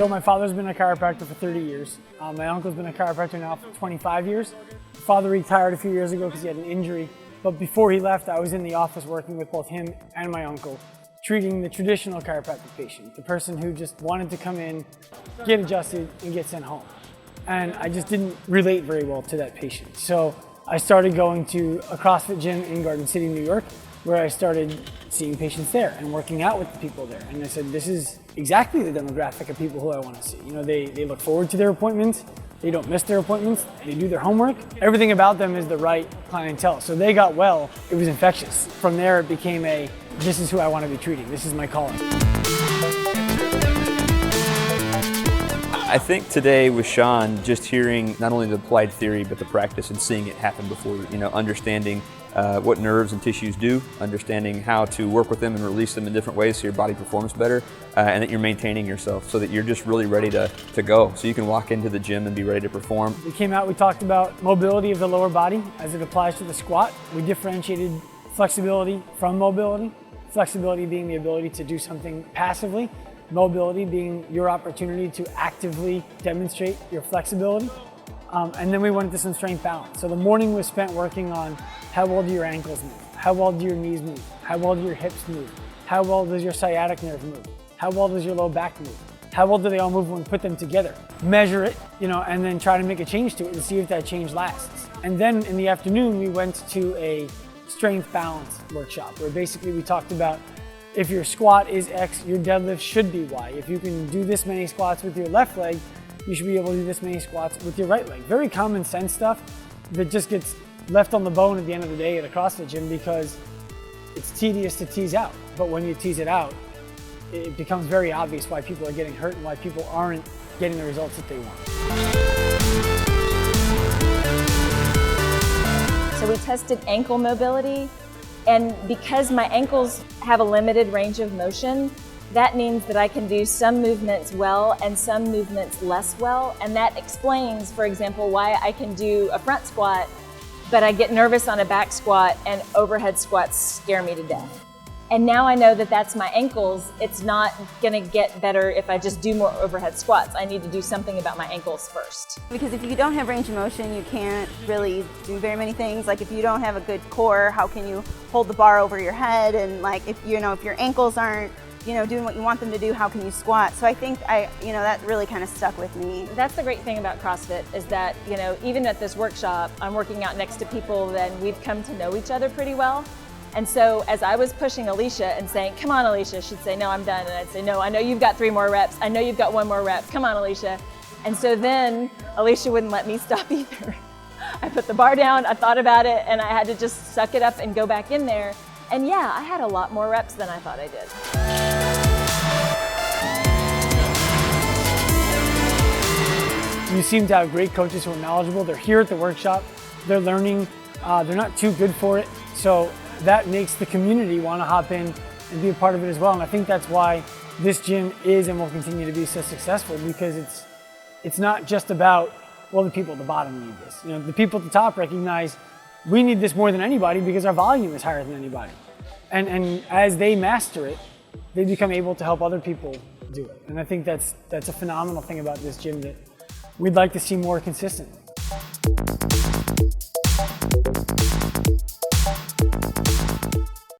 So my father's been a chiropractor for 30 years. My uncle's been a chiropractor now for 25 years. My father retired a few years ago because he had an injury. But before he left, I was in the office working with both him and my uncle, treating the traditional chiropractic patient, the person who just wanted to come in, get adjusted, and get sent home. And I just didn't relate very well to that patient. So I started going to a CrossFit gym in Garden City, New York, where I started seeing patients there and working out with the people there. And I said, this is exactly the demographic of people who I want to see. You know, they look forward to their appointments. They don't miss their appointments. They do their homework. Everything about them is the right clientele. So they got well. It was infectious. From there, it became this is who I want to be treating. This is my calling. I think today with Sean, just hearing not only the applied theory, but the practice and seeing it happen before, understanding what nerves and tissues do, understanding how to work with them and release them in different ways so your body performs better, and that you're maintaining yourself so that you're just really ready to go. So you can walk into the gym and be ready to perform. We came out, we talked about mobility of the lower body as it applies to the squat. We differentiated flexibility from mobility. Flexibility being the ability to do something passively. Mobility being your opportunity to actively demonstrate your flexibility. And then we went into some strength balance. So the morning was spent working on how well do your ankles move? How well do your knees move? How well do your hips move? How well does your sciatic nerve move? How well does your low back move? How well do they all move when we put them together? Measure it, and then try to make a change to it and see if that change lasts. And then in the afternoon, we went to a strength balance workshop where basically we talked about if your squat is X, your deadlift should be Y. If you can do this many squats with your left leg, you should be able to do this many squats with your right leg. Very common sense stuff that just gets left on the bone at the end of the day at a CrossFit gym because it's tedious to tease out. But when you tease it out, it becomes very obvious why people are getting hurt and why people aren't getting the results that they want. So we tested ankle mobility, and because my ankles have a limited range of motion, that means that I can do some movements well and some movements less well, and that explains, for example, why I can do a front squat, but I get nervous on a back squat and overhead squats scare me to death. And now I know that that's my ankles. It's not gonna get better if I just do more overhead squats. I need to do something about my ankles first. Because if you don't have range of motion, you can't really do very many things. Like if you don't have a good core, how can you hold the bar over your head? And like if your ankles aren't doing what you want them to do, how can you squat? So I think that really kind of stuck with me. That's the great thing about CrossFit is that, even at this workshop, I'm working out next to people that we've come to know each other pretty well. And so as I was pushing Alicia and saying, come on, Alicia, she'd say, no, I'm done. And I'd say, no, I know you've got 3 more reps. I know you've got 1 more rep. Come on, Alicia. And so then Alicia wouldn't let me stop either. I put the bar down, I thought about it, and I had to just suck it up and go back in there. And yeah, I had a lot more reps than I thought I did. You seem to have great coaches who are knowledgeable. They're here at the workshop. They're learning. They're not too good for it. So that makes the community want to hop in and be a part of it as well. And I think that's why this gym is and will continue to be so successful, because it's not just about, well, the people at the bottom need this. The people at the top recognize we need this more than anybody because our volume is higher than anybody. And as they master it, they become able to help other people do it. And I think that's a phenomenal thing about this gym that we'd like to see more consistently.